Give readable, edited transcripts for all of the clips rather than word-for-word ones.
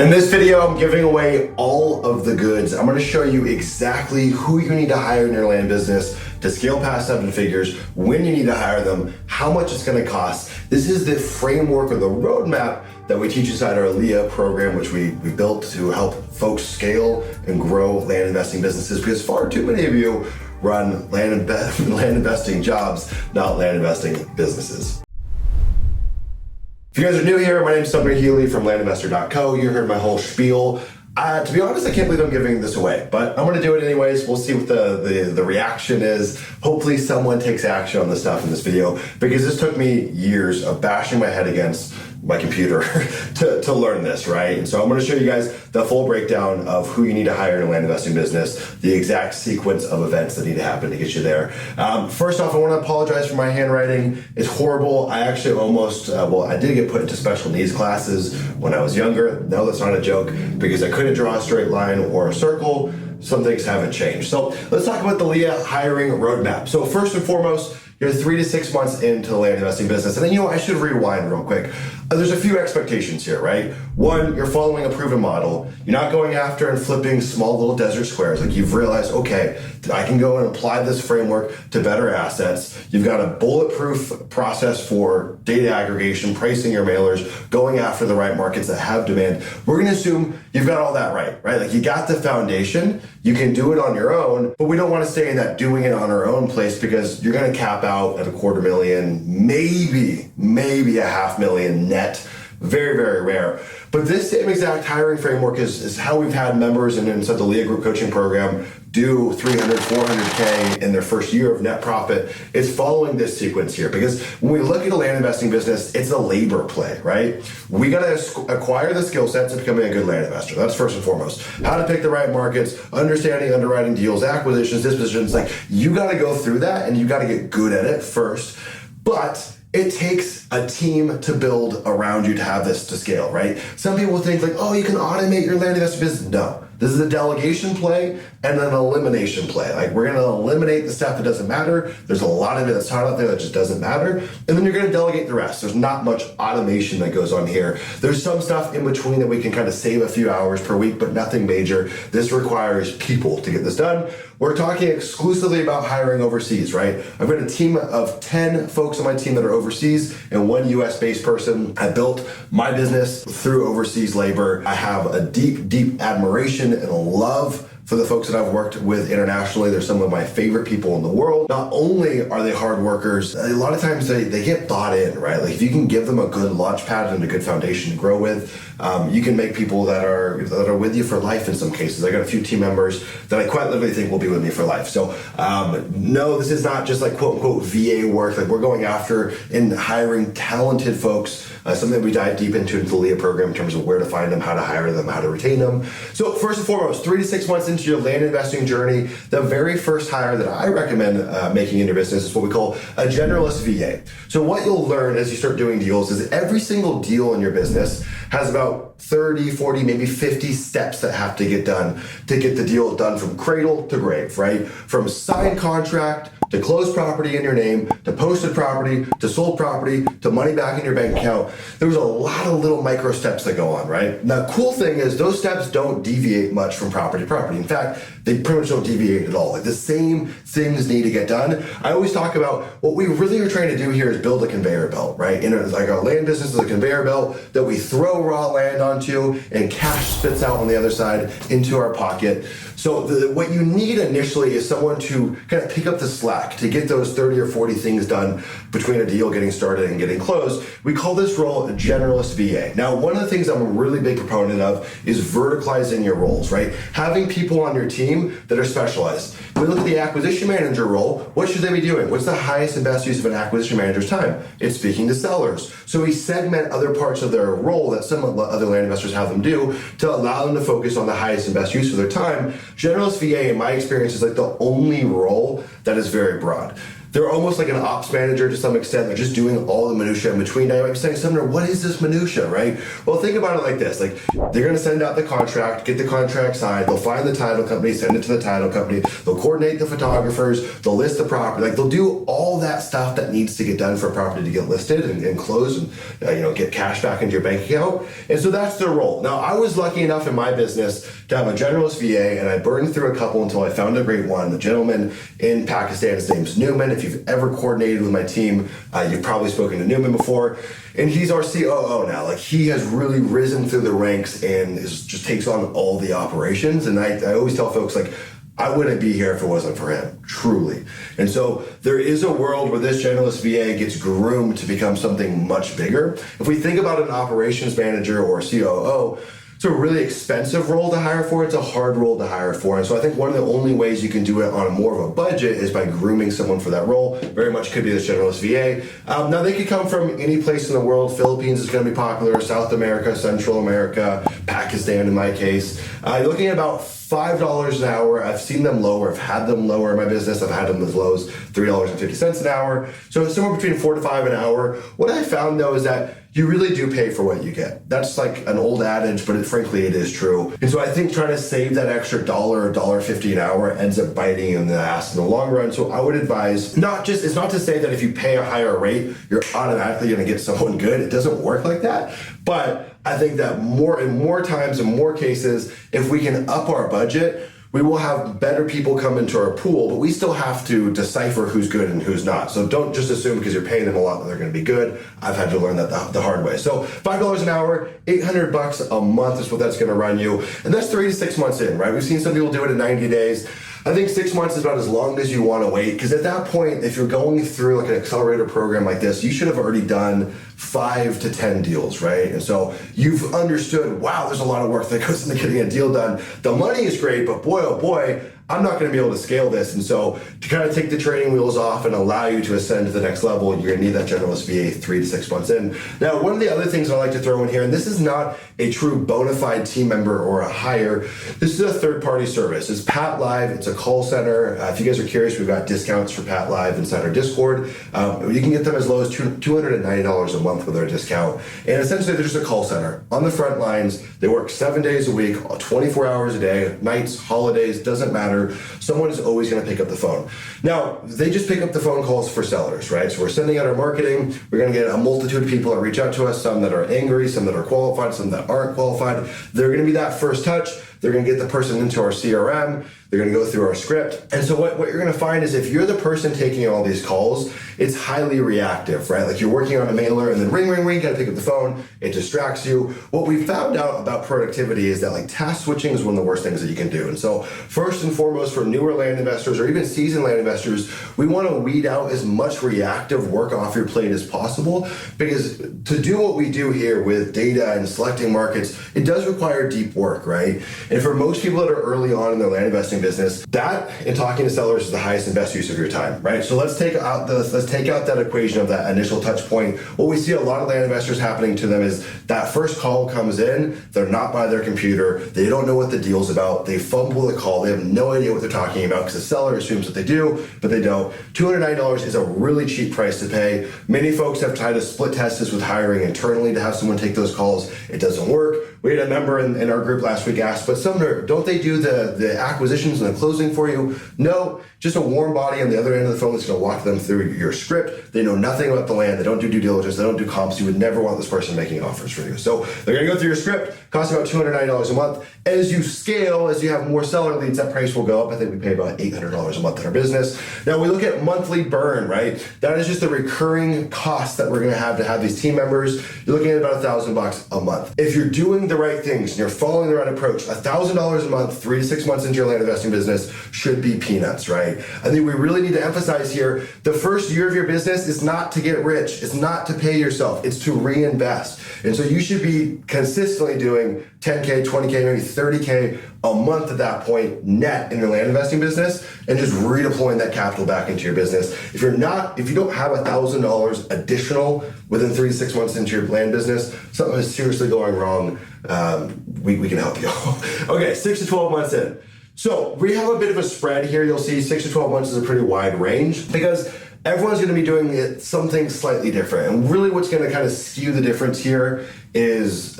In this video, I'm giving away all of the goods. I'm going to show you exactly who you need to hire in your land business to scale past 7 figures, when you need to hire them, how much it's going to cost. This is the framework or the roadmap that we teach inside our LEA program, which we built to help folks scale and grow land investing businesses, because far too many of you run land investing jobs, not land investing businesses. If you guys are new here, my name is Sumner Healey from landinvestor.co. You heard my whole spiel. To be honest, I can't believe I'm giving this away, but I'm going to do it anyways. We'll see what the reaction is. Hopefully someone takes action on the stuff in this video, because this took me years of bashing my head against my computer to learn this, right? And so I'm going to show you guys the full breakdown of who you need to hire in a land investing business, the exact sequence of events that need to happen to get you there. First off, I want to apologize for my handwriting. It's horrible. I actually almost, I did get put into special needs classes when I was younger. No, that's not a joke, because I couldn't draw a straight line or a circle. Some things haven't changed. So let's talk about the LEA hiring roadmap. So first and foremost, you're 3 to 6 months into the land investing business. And then, I should rewind real quick. There's a few expectations here, right? One, you're following a proven model. You're not going after and flipping small little desert squares. Like, you've realized, okay, I can go and apply this framework to better assets. You've got a bulletproof process for data aggregation, pricing your mailers, going after the right markets that have demand. We're going to assume you've got all that right? Like, you got the foundation. You can do it on your own, but we don't want to stay in that doing it on our own place, because you're going to cap out at $250,000, maybe $500,000 net. Very, very rare. But this same exact hiring framework is how we've had members inside the LEA group coaching program do 300, 400K in their first year of net profit. It's following this sequence here, because when we look at a land investing business, it's a labor play, right? We got to acquire the skill sets of becoming a good land investor. That's first and foremost. How to pick the right markets, understanding underwriting deals, acquisitions, dispositions. Like, you got to go through that, and you got to get good at it first. But it takes a team to build around you to have this to scale, right? Some people think like, oh, you can automate your land investing business. No, this is a delegation play and an elimination play. Like, we're going to eliminate the stuff that doesn't matter. There's a lot of it that's taught out there that just doesn't matter. And then you're going to delegate the rest. There's not much automation that goes on here. There's some stuff in between that we can kind of save a few hours per week, but nothing major. This requires people to get this done. We're talking exclusively about hiring overseas, right? I've got a team of 10 folks on my team that are overseas and 1 US-based person. I built my business through overseas labor. I have a deep, deep admiration and a love for the folks that I've worked with internationally. They're some of my favorite people in the world. Not only are they hard workers, a lot of times they get bought in, right? Like, if you can give them a good launch pad and a good foundation to grow with, you can make people that are with you for life in some cases. I got a few team members that I quite literally think will be with me for life. So no, this is not just like quote unquote VA work. Like, we're going after and hiring talented folks, something that we dive deep into in the LEA program in terms of where to find them, how to hire them, how to retain them. So first and foremost, 3 to 6 months into your land investing journey, the very first hire that I recommend making in your business is what we call a generalist VA. So what you'll learn as you start doing deals is every single deal in your business has about 30, 40, maybe 50 steps that have to get done to get the deal done from cradle to grave, right? From signed contract to closed property in your name, to posted property, to sold property, to money back in your bank account. There's a lot of little micro steps that go on, right? Now, the cool thing is those steps don't deviate much from property to property. In fact, they pretty much don't deviate at all. Like, the same things need to get done. I always talk about what we really are trying to do here is build a conveyor belt, right? Like, our land business is a conveyor belt that we throw raw land onto, and cash spits out on the other side into our pocket. So what you need initially is someone to kind of pick up the slack to get those 30 or 40 things done between a deal getting started and getting closed. We call this role a generalist VA. Now, one of the things I'm a really big proponent of is verticalizing your roles, right? Having people on your team that are specialized. If we look at the acquisition manager role, what should they be doing? What's the highest and best use of an acquisition manager's time? It's speaking to sellers. So we segment other parts of their role that some other land investors have them do to allow them to focus on the highest and best use of their time. Generalist VA, in my experience, is like the only role that is very broad. They're almost like an ops manager to some extent. They're just doing all the minutia in between. Now you might be saying, Sumner, what is this minutia, right? Well, think about it like this. Like, they're gonna send out the contract, get the contract signed, they'll find the title company, send it to the title company, they'll coordinate the photographers, they'll list the property. Like, they'll do all that stuff that needs to get done for a property to get listed and close and get cash back into your bank account. And so that's their role. Now, I was lucky enough in my business to have a generalist VA, and I burned through a couple until I found a great one. The gentleman in Pakistan, his name's Newman. If you've ever coordinated with my team, you've probably spoken to Newman before. And he's our COO now. Like, he has really risen through the ranks and just takes on all the operations. And I always tell folks, like, I wouldn't be here if it wasn't for him, truly. And so there is a world where this generalist VA gets groomed to become something much bigger. If we think about an operations manager or COO, it's a really expensive role to hire for. It's a hard role to hire for. And so I think one of the only ways you can do it on more of a budget is by grooming someone for that role. Very much could be this generalist VA. Now, they could come from any place in the world. Philippines is going to be popular, South America, Central America, Pakistan in my case. You're looking at about $5 an hour. I've seen them lower. I've had them lower in my business. I've had them as low as $3.50 an hour. So it's somewhere between $4 to $5 an hour. What I found though is that you really do pay for what you get. That's like an old adage, but frankly, it is true. And so I think trying to save that extra dollar or $1.50 an hour ends up biting you in the ass in the long run. So I would advise it's not to say that if you pay a higher rate, you're automatically gonna get someone good. It doesn't work like that. But I think that more times, in more cases, if we can up our budget, we will have better people come into our pool, but we still have to decipher who's good and who's not. So don't just assume because you're paying them a lot that they're going to be good. I've had to learn that the hard way. So $5 an hour, $800 a month is what that's going to run you. And that's 3 to 6 months in, right? We've seen some people do it in 90 days. I think 6 months is about as long as you want to wait, because at that point, if you're going through like an accelerator program like this, you should have already done 5 to 10 deals, right? And so you've understood, wow, there's a lot of work that goes into getting a deal done. The money is great, but boy, oh boy, I'm not going to be able to scale this. And so to kind of take the training wheels off and allow you to ascend to the next level, you're going to need that generalist VA 3 to 6 months in. Now, one of the other things I like to throw in here, and this is not a true bona fide team member or a hire, this is a third-party service. It's Pat Live. It's a call center. If you guys are curious, we've got discounts for Pat Live inside our Discord. You can get them as low as $290 a month with our discount. And essentially, they're just a call center on the front lines. They work 7 days a week, 24 hours a day, nights, holidays, doesn't matter. Someone is always going to pick up the phone. Now, they just pick up the phone calls for sellers, right? So we're sending out our marketing. We're going to get a multitude of people that reach out to us, some that are angry, some that are qualified, some that aren't qualified. They're going to be that first touch. They're going to get the person into our CRM. They're going to go through our script. And so what you're going to find is if you're the person taking all these calls, it's highly reactive, right? Like you're working on a mailer and then ring, ring, ring, got to pick up the phone. It distracts you. What we found out about productivity is that like task switching is one of the worst things that you can do. And so first and foremost, for newer land investors or even seasoned land investors, we want to weed out as much reactive work off your plate as possible, because to do what we do here with data and selecting markets, it does require deep work, right? And for most people that are early on in their land investing business, that and talking to sellers is the highest and best use of your time, right? So let's take out that equation of that initial touch point. What we see a lot of land investors happening to them is that first call comes in, they're not by their computer, they don't know what the deal's about, they fumble the call, they have no idea what they're talking about because the seller assumes that they do, but they don't. $290 is a really cheap price to pay. Many folks have tried to split test this with hiring internally to have someone take those calls. It doesn't work. We had a member in our group last week ask, but Sumner, don't they do the acquisitions and the closing for you? No, just a warm body on the other end of the phone that's going to walk them through your script. They know nothing about the land. They don't do due diligence. They don't do comps. You would never want this person making offers for you. So they're going to go through your script, cost about $290 a month. As you scale, as you have more seller leads, that price will go up. I think we pay about $800 a month in our business. Now we look at monthly burn, right? That is just the recurring cost that we're going to have these team members. You're looking at about $1,000 a month. If you're doing the right things and you're following the right approach, $1,000 a month, 3 to 6 months into your land investing business should be peanuts, right? I think we really need to emphasize here, the first year of your business is not to get rich. It's not to pay yourself. It's to reinvest. And so you should be consistently doing 10K, 20K, maybe 30K a month at that point net in your land investing business, and just redeploying that capital back into your business. If you don't have $1,000 additional within 3 to 6 months into your land business, something is seriously going wrong. We can help you. Okay, 6 to 12 months in. So we have a bit of a spread here. You'll see 6 to 12 months is a pretty wide range, because everyone's going to be doing something slightly different. And really what's going to kind of skew the difference here is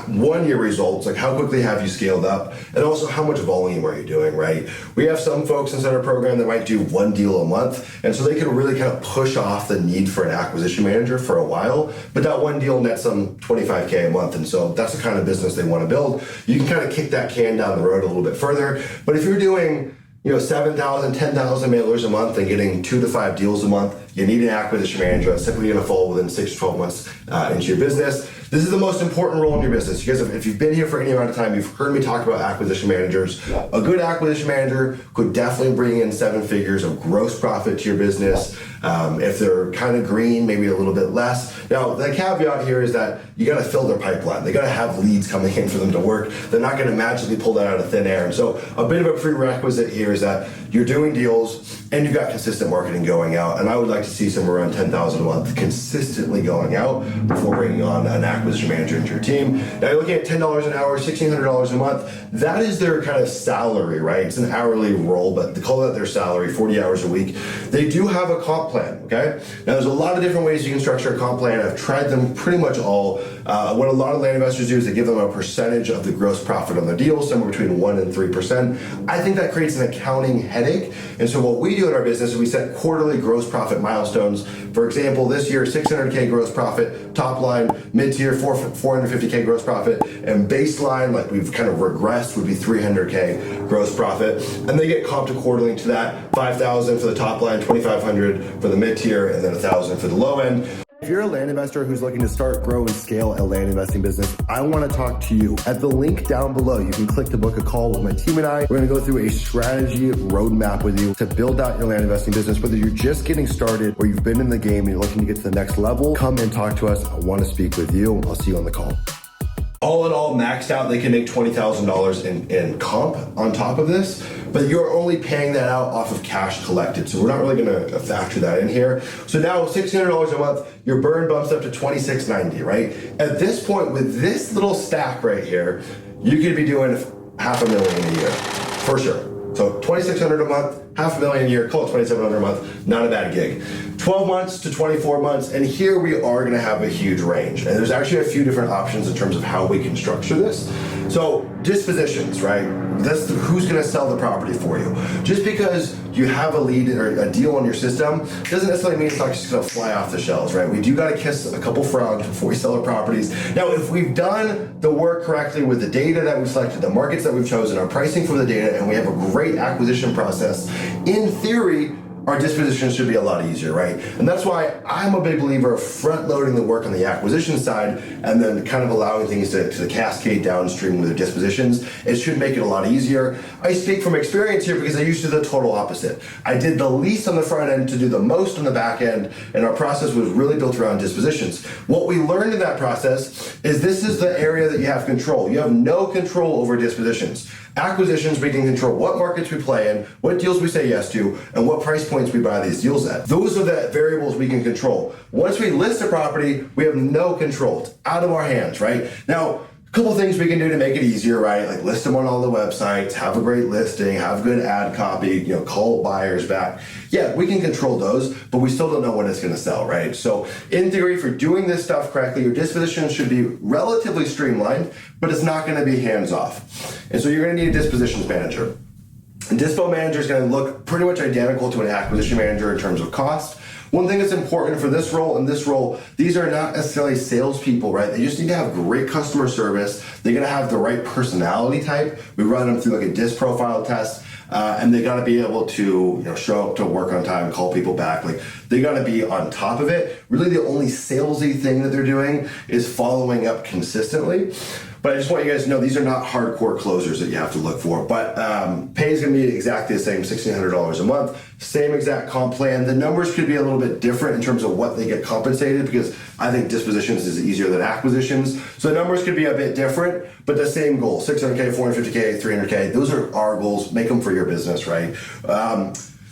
one, your results, like how quickly have you scaled up, and also how much volume are you doing, right? We have some folks inside our program that might do one deal a month, and so they can really kind of push off the need for an acquisition manager for a while, but that one deal nets them $25K a month, and so that's the kind of business they want to build. You can kind of kick that can down the road a little bit further, but if you're doing 7,000, 10,000 mailers a month and getting 2 to 5 deals a month, you need an acquisition manager that's typically going to fall within 6 to 12 months into your business. This is the most important role in your business. You guys, if you've been here for any amount of time, you've heard me talk about acquisition managers. Yeah. A good acquisition manager could definitely bring in 7 figures of gross profit to your business. If they're kind of green, maybe a little bit less. Now, the caveat here is that you got to fill their pipeline. They got to have leads coming in for them to work. They're not going to magically pull that out of thin air. And so a bit of a prerequisite here is that you're doing deals and you've got consistent marketing going out. And I would like to see somewhere around 10,000 a month consistently going out before bringing on an acquisition manager into your team. Now you're looking at $10 an hour, $1,600 a month. That is their kind of salary, right? It's an hourly role, but they call that their salary, 40 hours a week. They do have a comp plan, okay? Now there's a lot of different ways you can structure a comp plan. I've tried them pretty much all. What a lot of land investors do is they give them a percentage of the gross profit on the deal, somewhere between 1% and 3%. I think that creates an accounting headache. And so what we do in our business is we set quarterly gross profit milestones. For example, this year, 600K gross profit, top line, mid-tier, 450K gross profit, and baseline, like we've kind of regressed, would be 300K gross profit. And they get comped quarterly to that, 5,000 for the top line, 2,500 for the mid-tier, and then 1,000 for the low end. If you're a land investor who's looking to start, grow, and scale a land investing business, I want to talk to you. At the link down below, you can click to book a call with my team and I. We're going to go through a strategy roadmap with you to build out your land investing business. Whether you're just getting started or you've been in the game and you're looking to get to the next level, come and talk to us. I want to speak with you. I'll see you on the call. All in all, maxed out, they can make $20,000 in comp on top of this, but you're only paying that out off of cash collected. So we're not really gonna factor that in here. So now $1,600 a month, your burn bumps up to $2,690, right? At this point, with this little stack right here, you could be doing $500,000 a year, for sure. So $2,600 a month, $500,000 a year, call it $2,700 a month, not a bad gig. 12 months to 24 months, and here we are gonna have a huge range. And there's actually a few different options in terms of how we can structure this. So dispositions, right? That's who's gonna sell the property for you. Just because you have a lead or a deal on your system doesn't necessarily mean it's not just gonna fly off the shelves, right? We do gotta kiss a couple frogs before we sell our properties. Now, if we've done the work correctly with the data that we've selected, the markets that we've chosen, our pricing for the data, and we have a great acquisition process, in theory, our dispositions should be a lot easier, right? And that's why I'm a big believer of front-loading the work on the acquisition side and then kind of allowing things to cascade downstream with the dispositions. It should make it a lot easier. I speak from experience here because I used to do the total opposite. I did the least on the front end to do the most on the back end, and our process was really built around dispositions. What we learned in that process is this is the area that you have control. You have no control over dispositions. Acquisitions, we can control what markets we play in, what deals we say yes to, and what price points we buy these deals at. Those are the variables we can control. Once we list a property, we have no control. It's out of our hands, right? Now, a couple things we can do to make it easier, right? Like list them on all the websites, have a great listing, have good ad copy, call buyers back. Yeah, we can control those, but we still don't know when it's gonna sell, right? So in theory, if you're doing this stuff correctly, your disposition should be relatively streamlined, but it's not gonna be hands-off. And so you're gonna need a dispositions manager. A dispo manager is gonna look pretty much identical to an acquisition manager in terms of cost. One thing that's important for this role and this role, these are not necessarily salespeople, right? They just need to have great customer service. They're gonna have the right personality type. We run them through like a DISC profile test, and they gotta be able to show up to work on time and call people back. Like they gotta be on top of it. Really the only salesy thing that they're doing is following up consistently. But I just want you guys to know these are not hardcore closers that you have to look for. But pay is going to be exactly the same, $1,600 a month, same exact comp plan. The numbers could be a little bit different in terms of what they get compensated because I think dispositions is easier than acquisitions. So the numbers could be a bit different, but the same goal, 600K, 450K, 300K. Those are our goals. Make them for your business, right?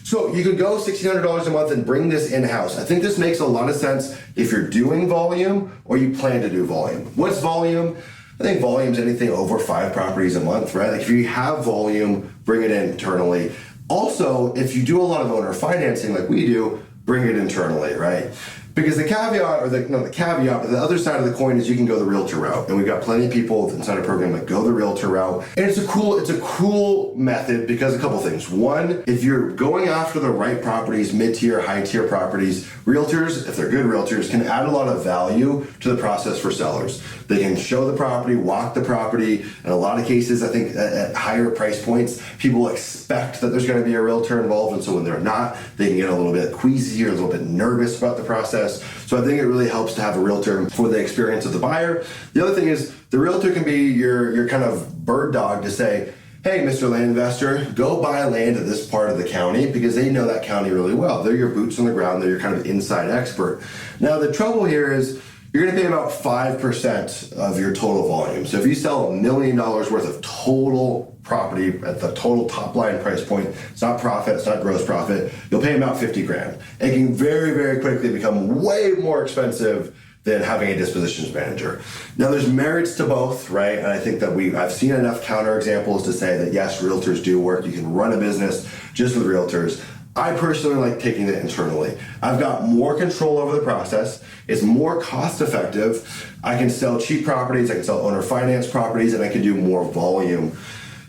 So you could go $1,600 a month and bring this in-house. I think this makes a lot of sense if you're doing volume or you plan to do volume. What's volume? I think volume is anything over 5 properties a month, right? Like if you have volume, bring it in internally. Also, if you do a lot of owner financing like we do, bring it internally, right? Because the caveat, or not the caveat, but the other side of the coin is you can go the realtor route. And we've got plenty of people inside our program that go the realtor route. And it's a cool method because a couple things. One, if you're going after the right properties, mid-tier, high-tier properties, realtors, if they're good realtors, can add a lot of value to the process for sellers. They can show the property, walk the property. In a lot of cases, I think at higher price points, people expect that there's going to be a realtor involved. And so when they're not, they can get a little bit queasy or a little bit nervous about the process. So I think it really helps to have a realtor for the experience of the buyer. The other thing is the realtor can be your kind of bird dog to say, hey, Mr. Land Investor, go buy land in this part of the county, because they know that county really well. They're your boots on the ground. They're your kind of inside expert. Now, the trouble here is you're going to pay about 5% of your total volume. So if you sell $1 million worth of total property at the total top line price point, it's not profit, it's not gross profit, you'll pay about 50 grand. It can very, very quickly become way more expensive than having a dispositions manager. Now there's merits to both, right? And I think that I've seen enough counterexamples to say that yes, realtors do work. You can run a business just with realtors. I personally like taking it internally. I've got more control over the process. It's more cost effective. I can sell cheap properties, I can sell owner finance properties, and I can do more volume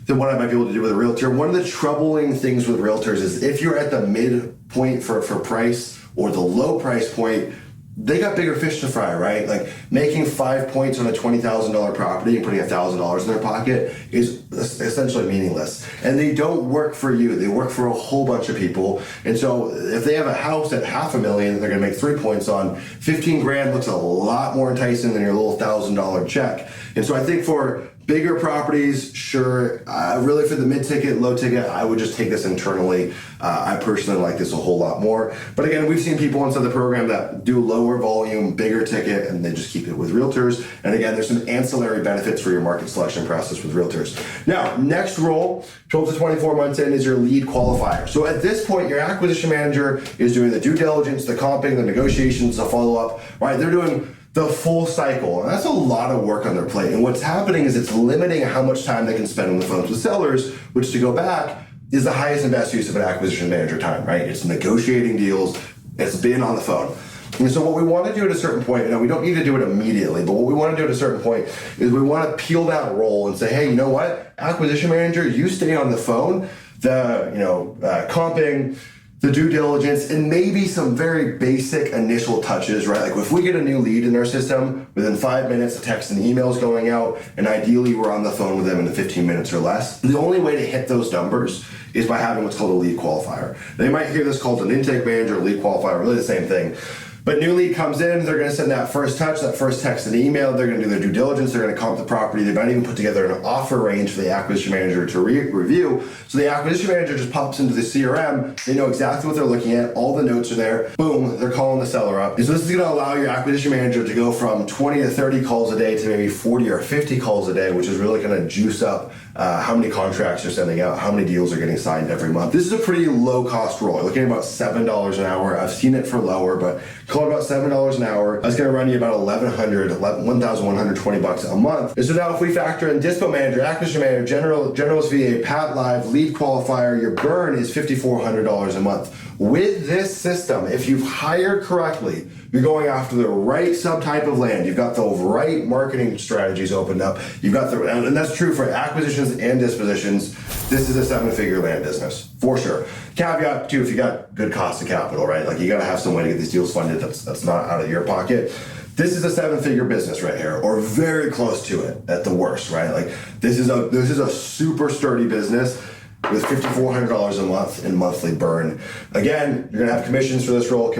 than what I might be able to do with a realtor. One of the troubling things with realtors is if you're at the midpoint for price or the low price point, they got bigger fish to fry, right? Like making 5 points on a $20,000 property and putting $1,000 in their pocket is essentially meaningless. And they don't work for you. They work for a whole bunch of people. And so if they have a house at $500,000 they're gonna make 3 points on, 15 grand looks a lot more enticing than your little $1,000 check. And so I think for bigger properties, sure. Really for the mid-ticket, low-ticket, I would just take this internally. I personally like this a whole lot more. But again, we've seen people inside the program that do lower volume, bigger ticket, and they just keep it with realtors. And again, there's some ancillary benefits for your market selection process with realtors. Now, next role, 12 to 24 months in, is your lead qualifier. So at this point, your acquisition manager is doing the due diligence, the comping, the negotiations, the follow-up, right? They're doing the full cycle. And that's a lot of work on their plate. And what's happening is it's limiting how much time they can spend on the phones with sellers, which, to go back, is the highest and best use of an acquisition manager time, right? It's negotiating deals, it's being on the phone. And so what we want to do at a certain point, we don't need to do it immediately, but what we want to do at a certain point is we want to peel that role and say, hey, you know what? Acquisition manager, you stay on the phone, comping, the due diligence, and maybe some very basic initial touches, right? Like if we get a new lead in our system, within 5 minutes, a text and email is going out, and ideally we're on the phone with them in 15 minutes or less. The only way to hit those numbers is by having what's called a lead qualifier. They might hear this called an intake manager, lead qualifier, really the same thing. But new lead comes in, they're gonna send that first touch, that first text and email, they're gonna do their due diligence, they're gonna comp the property, they might even put together an offer range for the acquisition manager to review. So the acquisition manager just pops into the CRM, they know exactly what they're looking at, all the notes are there, boom, they're calling the seller up. And so this is gonna allow your acquisition manager to go from 20 to 30 calls a day to maybe 40 or 50 calls a day, which is really gonna juice up how many contracts you're sending out, how many deals are getting signed every month. This is a pretty low cost role. You're looking at about $7 an hour. I've seen it for lower, but call it about $7 an hour. That's gonna run you about $1,120 a month. And so now if we factor in dispo manager, acquisition manager, generalist VA, Pat Live, lead qualifier, your burn is $5,400 a month. With this system, if you've hired correctly, you're going after the right subtype of land, you've got the right marketing strategies opened up, and that's true for acquisitions and dispositions, this is a 7-figure land business, for sure. Caveat too, if you got good cost of capital, right? Like you gotta have some way to get these deals funded that's not out of your pocket. This is a 7-figure business right here, or very close to it at the worst, right? Like this is a super sturdy business with $5,400 a month in monthly burn. Again, you're gonna have commissions for this role.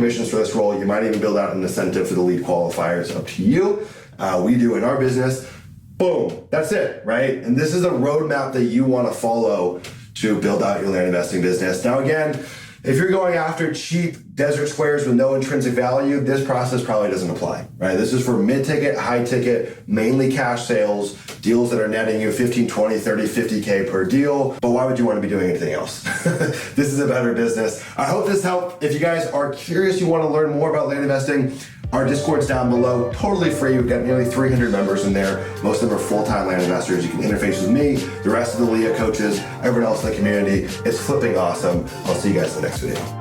You might even build out an incentive for the lead qualifier. It's up to you. We do in our business. Boom, that's it, right? And this is a roadmap that you wanna follow to build out your land investing business. Now again, if you're going after cheap desert squares with no intrinsic value, this process probably doesn't apply, right? This is for mid-ticket, high-ticket, mainly cash sales, deals that are netting you 15, 20, 30, 50K per deal. But why would you want to be doing anything else? This is a better business. I hope this helped. If you guys are curious, you want to learn more about land investing, our Discord's down below, totally free. We've got nearly 300 members in there. Most of them are full-time land investors. You can interface with me, the rest of the LEA coaches, everyone else in the community. It's flipping awesome. I'll see you guys in the next video.